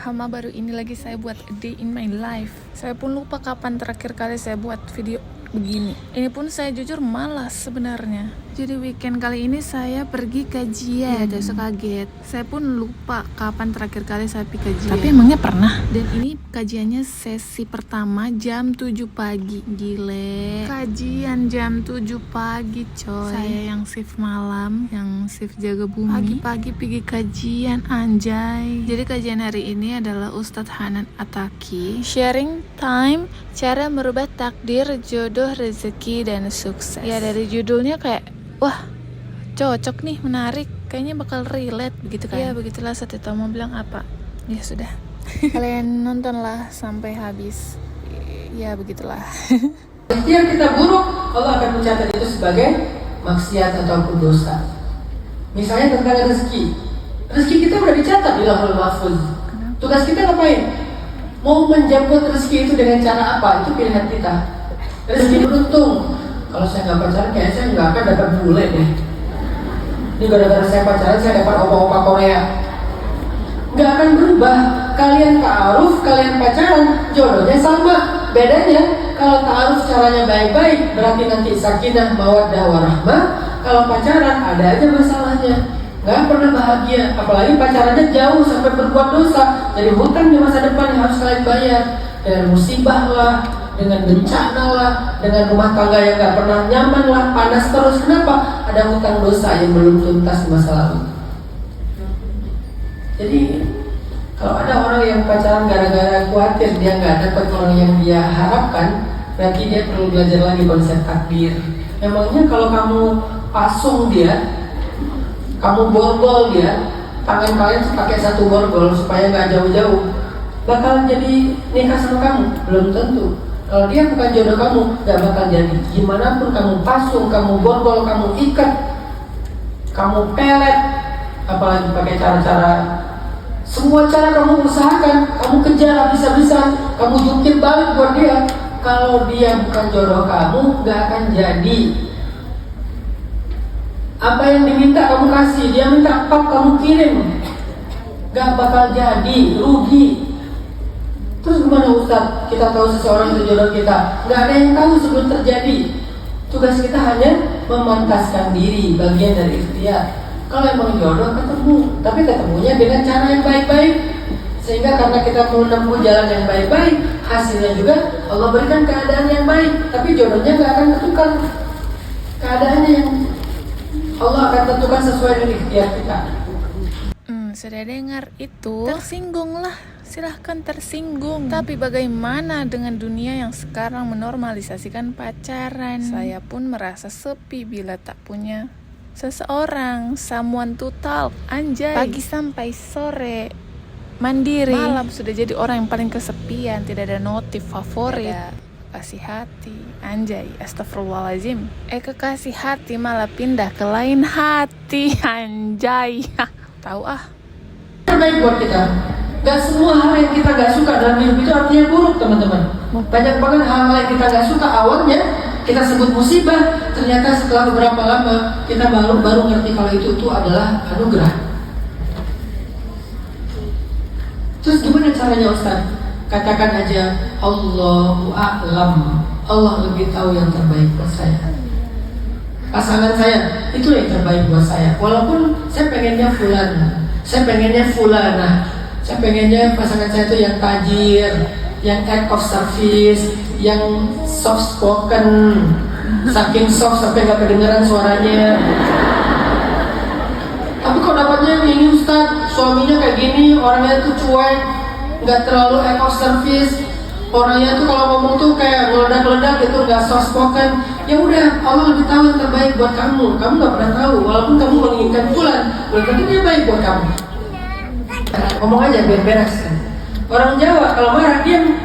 Hama, baru ini lagi saya buat a day in my life. Saya pun lupa kapan terakhir kali saya buat video begini. Ini pun saya jujur malas sebenarnya. Jadi weekend kali ini saya pergi kajian. Ya, saya kaget. Saya pun lupa kapan terakhir kali saya pergi kajian. Tapi emangnya pernah? Dan ini kajiannya sesi pertama jam 7 pagi. Gile. Kajian jam 7 pagi, coy. Saya yang shift malam, yang shift jaga bumi. Pagi-pagi pergi kajian, anjay. Jadi kajian hari ini adalah Ustadz Hanan Ataki. Sharing time, cara merubah takdir, jodoh, rezeki, dan sukses. Ya, dari judulnya kayak wah, cocok nih, menarik, kayaknya bakal relate begitu kan. Ya begitulah, Sati mau bilang apa. Ya sudah, kalian nontonlah sampai habis. Ya begitulah. Setiap kita buruk, Allah akan mencatat itu sebagai maksiat ataupun dosa. Misalnya tentang rezeki kita udah dicatat di Lauhul Mahfuz. Tugas kita ngapain? Mau menjemput rezeki itu dengan cara apa? Itu pilihan kita. Rezeki beruntung. Kalau saya nggak pacaran, kayaknya saya nggak akan dapat bule deh. Ini gara-gara saya pacaran, saya dapat opa-opa Korea. Nggak akan berubah. Kalian ta'aruf, kalian pacaran, jodohnya sama. Bedanya, kalau ta'aruf caranya baik-baik, berarti nanti sakinah, mawaddah, warahmah. Kalau pacaran, ada aja masalahnya. Nggak pernah bahagia. Apalagi pacarannya jauh sampai berbuat dosa. Jadi hutang di masa depan yang harus kalian bayar. Dengan musibah lah, dengan bencana lah, dengan rumah tangga yang gak pernah nyaman lah, panas terus. Kenapa? Ada hutang dosa yang belum tuntas di masa lalu. Jadi kalau ada orang yang pacaran gara-gara khawatir dia gak dapat orang yang dia harapkan, berarti dia perlu belajar lagi konsep takdir. Memangnya kalau kamu pasung dia, kamu borgol dia, tangan kalian pakai satu borgol supaya gak jauh-jauh, bakal jadi nikah sama kamu? Belum tentu. Kalau dia bukan jodoh kamu, gak bakal jadi. Gimana pun kamu pasung, kamu borgol, kamu ikat, kamu pelet, apalagi pakai cara-cara, semua cara kamu usahakan, kamu kejar habis-habisan, kamu jungkir balik buat dia. Kalau dia bukan jodoh kamu, gak akan jadi. Apa yang diminta kamu kasih, dia minta apa kamu kirim, gak bakal jadi, rugi. Terus gimana Ustaz? Kita tahu seseorang itu jodoh kita, nggak ada yang tahu sebelum terjadi. Tugas kita hanya memantaskan diri, bagian dari ikhtiar. Kalau emang jodoh, ketemu, tapi ketemunya dengan cara yang baik-baik. Sehingga karena kita menempuh jalan yang baik-baik, hasilnya juga Allah berikan keadaan yang baik. Tapi jodohnya nggak akan ketukar. Keadaannya yang Allah akan tentukan sesuai dengan ikhtiar kita. Sudah dengar itu? Tersinggung lah, silahkan tersinggung. Tapi bagaimana dengan dunia yang sekarang menormalisasikan pacaran? Saya pun merasa sepi bila tak punya seseorang, someone to talk, anjay. Pagi sampai sore mandiri, malam sudah jadi orang yang paling kesepian, tidak ada notif favorit, tidak kasih hati, anjay, astagfirullahaladzim. Kekasih hati malah pindah ke lain hati, anjay. Tahu ah. Terbaik buat kita. Gak semua hal yang kita gak suka dalam hidup itu artinya buruk, teman-teman. Banyak banget hal-hal yang kita gak suka awalnya kita sebut musibah, ternyata setelah beberapa lama kita baru ngerti kalau itu adalah anugerah. Terus gimana caranya Ustaz? Katakan aja Allahu a'lam. Allah lebih tahu yang terbaik buat saya. Pasangan saya itu yang terbaik buat saya. Walaupun saya pengennya fulan, saya pengennya fulana, saya pengennya pasangan saya itu yang tajir, yang act of service, yang soft spoken, saking soft sampai gak kedengeran suaranya. Tapi kok dapatnya ini Ustaz, suaminya kayak gini, orangnya tuh cuek, gak terlalu act of service, orangnya tuh kalau ngomong tuh kayak ngeledak-ngeledak gitu, gak soft spoken. Ya udah, Allah lebih tahu yang terbaik buat kamu. Kamu gak pernah tahu, walaupun kamu menginginkan fulan, belum tentu dia baik buat kamu. Ngomong aja biar beres. Orang Jawa kalau marah diam.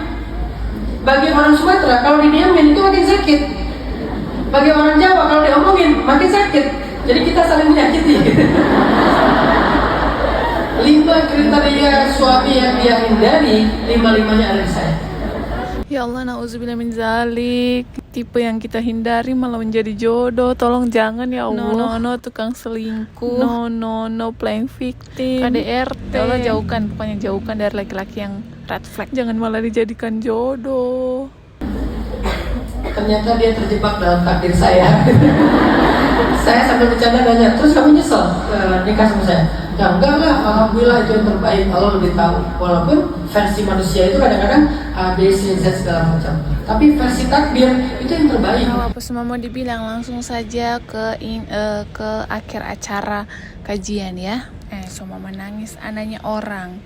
Bagi orang Sumatera kalau didiamin itu makin sakit. Bagi orang Jawa kalau diomongin makin sakit. Jadi kita saling menyakiti. 5 kriteria suami yang dia hindari, 5-5-nya ada di saya. Ya Allah, nauzubillah min zalik. Tipe yang kita hindari malah menjadi jodoh. Tolong jangan ya Allah. No, tukang selingkuh. No, playing victim. KDRT. Ya Allah, jauhkan, pokoknya jauhkan dari laki-laki yang red flag. Jangan malah dijadikan jodoh. Ternyata dia terjebak dalam takdir saya. Saya sambil bercanda nanya, terus kamu nyesel nikah sama saya? Ya enggak lah, alhamdulillah itu yang terbaik. Allah lebih tahu. Walaupun versi manusia itu kadang-kadang A, B, C, Z segala macam. Tapi versi takdir itu yang terbaik. Kalau apa semua mau dibilang, langsung saja ke akhir acara kajian ya. Semua menangis, anaknya orang.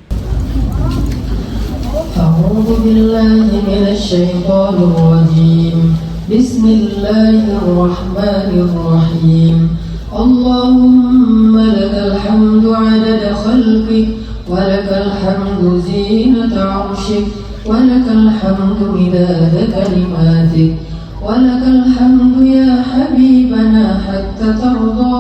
A'udzu billahi minasy syaithanir rajim. Bismillahirrahmanirrahim. Allahumma lakal hamdu 'adada khalqik wa lakal hamdu zinata 'arsyik wa lakal hamdu midada kalimatik wa lakal hamdu ya habibana hatta tarda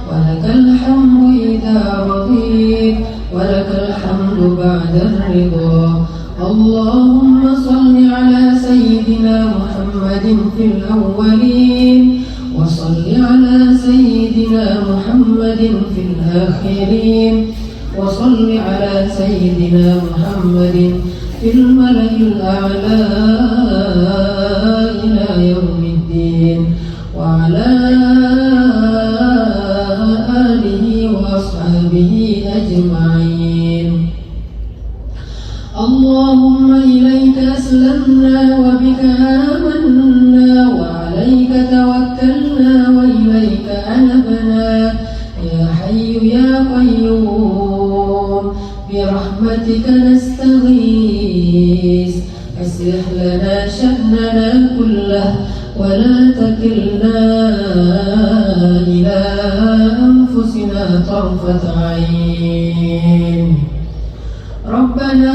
wa lakal hamdu idza radit wa lakal hamdu ba'da ridha. Allahumma salli ala sayyidina Muhammadin fil awwalin wa salli ala sayyidina Muhammadin fil akhirin wa salli ala sayyidina Muhammadin fil mala'il a'la ila yaumiddin wa ala alihi wa ashabihi ajma'in. Allahumma ilaika aslamna wa bika amanna wa alaika tawakkalna wa ilaika anabna ya hayyu ya qayyum bi rahmatika nastaghis aslih lana sha'nana kullah wa la takilna ila anfusina tarfat 'ain. Rabbana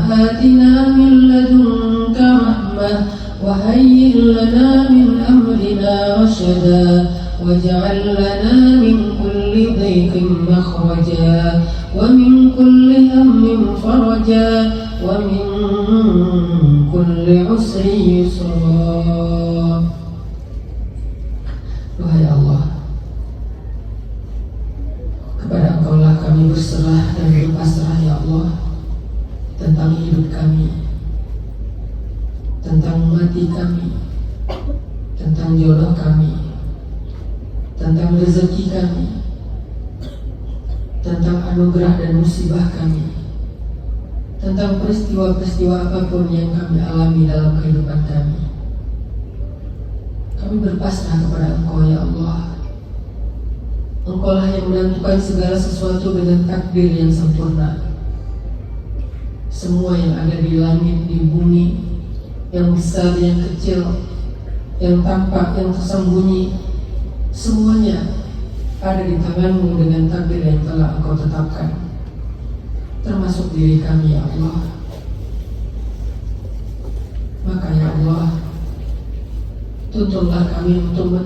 atina min ladunka rahmah wa hayyi' lana min amrina rashada waj'al lana min kulli dhiqin makhraja wa min kulli hammin faraja wa min kulli usri yusra. Wahai Allah, kepada Engkau-lah kami berserah dan berpasrah ya Allah, tentang hidup kami, tentang mati kami, tentang jodoh kami, tentang rezeki kami, tentang anugerah dan musibah kami, tentang peristiwa-peristiwa apapun yang kami alami dalam kehidupan kami. Kami berpasrah kepada Engkau ya Allah. Engkau-lah yang menentukan segala sesuatu dengan takdir yang sempurna. Semua yang ada di langit, di bumi, yang besar, yang kecil, yang tampak, yang tersembunyi, semuanya ada di tangan-Mu dengan takdir yang telah Engkau tetapkan, termasuk diri kami ya Allah. Maka ya Allah, tuntunlah kami untuk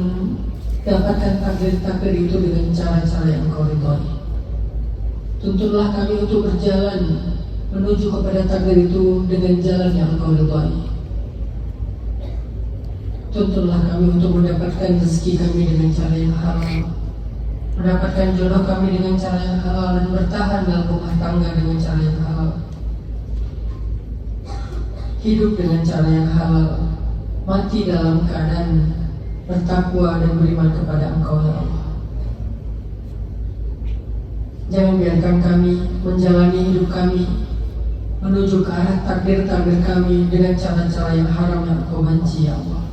dapatkan takdir-takdir itu dengan cara-cara yang Engkau ridhoi. Tuntunlah kami untuk berjalan menuju kepada takdir itu dengan jalan yang Engkau ridhoi. Tuntunlah kami untuk mendapatkan rezeki kami dengan cara yang halal, mendapatkan jodoh kami dengan cara yang halal, dan bertahan dalam rumah tangga dengan cara yang halal, hidup dengan cara yang halal, mati dalam keadaan bertakwa dan beriman kepada Engkau ya Allah. Jangan biarkan kami menjalani hidup kami menuju ke arah takdir-takdir kami dengan cara-cara yang haram yang Engkau benci ya Allah.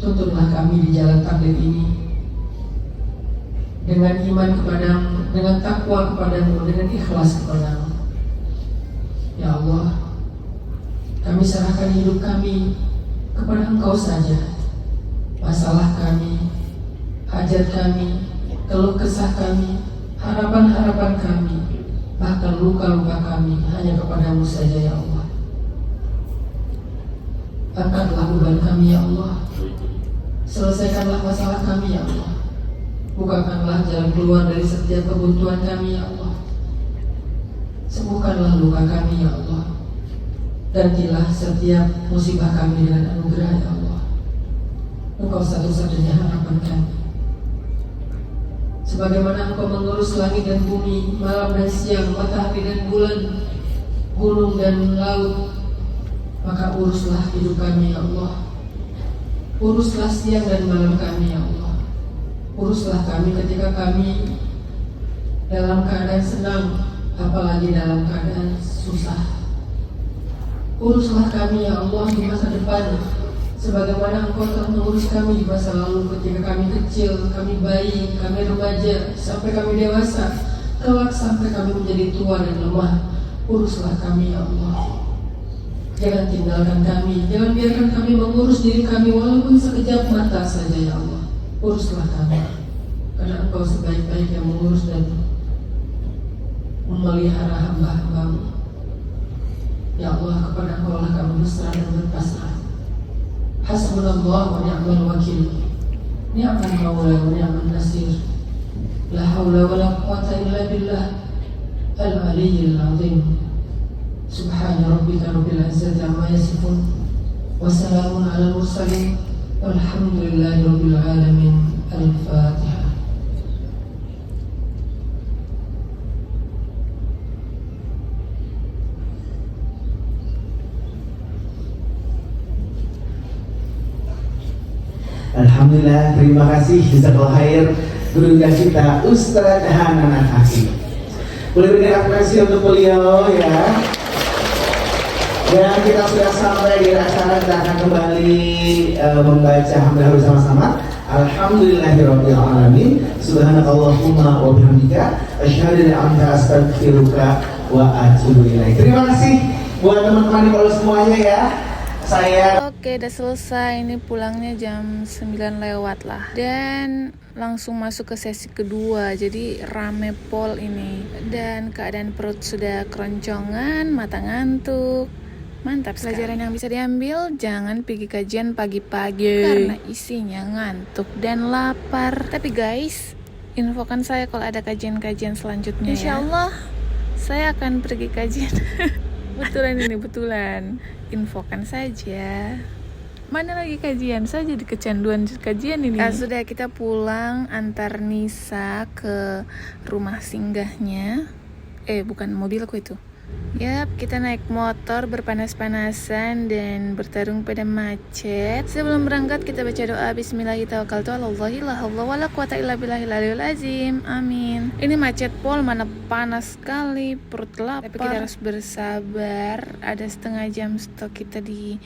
Tuntunlah kami di jalan takdir ini dengan iman kepadamu, dengan takwa kepadamu, dengan ikhlas kepadamu ya Allah. Kami serahkan hidup kami kepada Engkau saja. Masalah kami, hajat kami, keluh kesah kami, harapan-harapan kami, bahkan luka-luka kami hanya kepadamu saja ya Allah. Angkatlah beban kami ya Allah. Selesaikanlah masalah kami ya Allah. Bukakanlah jalan keluar dari setiap kebuntuan kami ya Allah. Sembuhkanlah luka kami ya Allah. Gantilah setiap musibah kami dengan anugerah ya Allah. Engkau satu-satunya harapan kami. Sebagaimana Engkau mengurus langit dan bumi, malam dan siang, matahari dan bulan, gunung dan laut, maka uruslah hidup kami ya Allah. Uruslah siang dan malam kami ya Allah. Uruslah kami ketika kami dalam keadaan senang, apalagi dalam keadaan susah. Uruslah kami ya Allah di masa depan, sebagaimana Engkau telah mengurus kami di masa lalu ketika kami kecil, kami bayi, kami remaja, sampai kami dewasa, kelak sampai kami menjadi tua dan lemah. Uruslah kami ya Allah. Jangan tinggalkan kami, jangan biarkan kami mengurus diri kami walaupun sekejap mata saja ya Allah. Uruslah kami, karena Engkau sebaik-baik yang mengurus dan memelihara hamba-Hamba-Mu. Ya Allah, kepada Engkau lah kami berserah dan berpasrah. Hasbunallah wa ni'mal wakil, ni'mal maula wa ni'mal nasir. La haula wa la quwwata illa billah al-aliyyil azim. Subhana rabbika rabbil izzati amma yasifun, wa salamun alal mursalin, walhamdulillahi rabbil alamin. Al-Fatihah. Alhamdulillah, terima kasih jazakallahu khair guru kita Ustaz Hanan Al-Hakim. Boleh berikan apresiasi untuk beliau ya. Dan kita sudah sampai di acara, kita akan kembali membaca hamdalah bersama-sama. Alhamdulillahirabbil alamin. Subhanakallahumma wa bihamdika asyhadu an la ilaha illa anta astaghfiruka wa atubu ilaik. Terima kasih buat teman-teman di Polres semuanya ya. Oke, udah selesai. Ini pulangnya jam 9 lewat lah. Dan langsung masuk ke sesi kedua. Jadi rame pol ini. Dan keadaan perut sudah keroncongan, mata ngantuk. Mantap sekali. Pelajaran yang bisa diambil, jangan pergi kajian pagi-pagi karena isinya ngantuk dan lapar. Tapi guys, infokan saya kalau ada kajian-kajian selanjutnya. Insya Allah saya akan pergi kajian. Betulan. Infokan saja. Mana lagi kajian? Saya jadi kecanduan kajian ini. Sudah, kita pulang antar Nisa ke rumah singgahnya. Bukan mobilku itu. Yap, kita naik motor berpanas-panasan dan bertarung pada macet. Sebelum berangkat kita baca doa Bismillahirrahmanirrahim. La haula wala quwata illa billahil aliyil azim. Amin. Ini macet pol, mana panas sekali, perut lapar. Tapi kita harus bersabar. Ada setengah jam stok kita di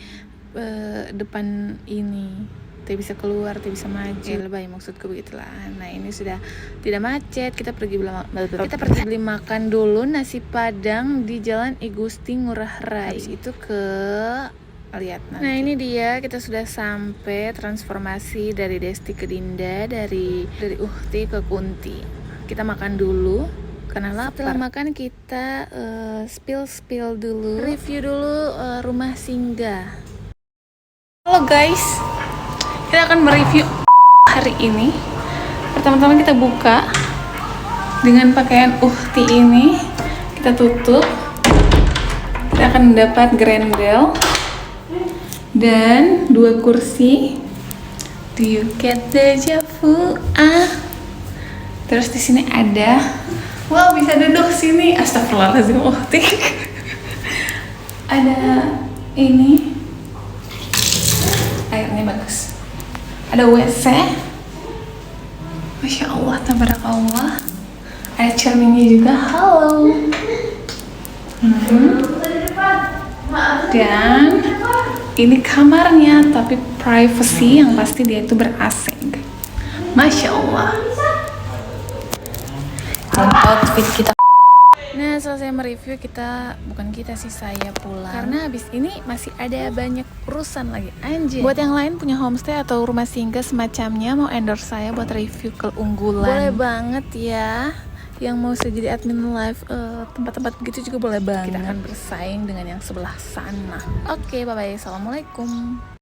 depan ini. Tidak bisa keluar, tidak bisa maju. Lebay maksudku begitulah. Nah, ini sudah tidak macet. Kita pergi beli makan dulu nasi padang di Jalan I Gusti Ngurah Rai. Habis itu ke lihat nanti. Nah, ini dia, kita sudah sampai transformasi dari Desti ke Dinda, dari Uhti ke Kunti. Kita makan dulu karena lapar. Setelah makan kita spill dulu, review dulu rumah singgah. Halo guys, kita akan mereview hari ini. Pertama-tama kita buka dengan pakaian Uhti ini. Kita tutup. Kita akan mendapat grendel dan 2 kursi. Do you get deja vu? Terus di sini ada, wow, bisa duduk sini. Astagfirullahaladzim, Uhti. Ada ini, airnya bagus. Ada WC, Masya Allah, tabarakallah. Ada cerminnya juga, halo. Dan ini kamarnya, tapi privacy, yang pasti dia itu ber-AC. Masya Allah. Dan outfit kita. Nah, selesai mereview, saya pulang. Karena habis ini masih ada banyak urusan lagi, anjir. Buat yang lain punya homestay atau rumah singgah semacamnya, mau endorse saya buat review keunggulan, boleh banget ya. Yang mau saya jadi admin live tempat-tempat begitu juga boleh banget. Kita akan bersaing dengan yang sebelah sana. Oke, bye-bye. Assalamualaikum.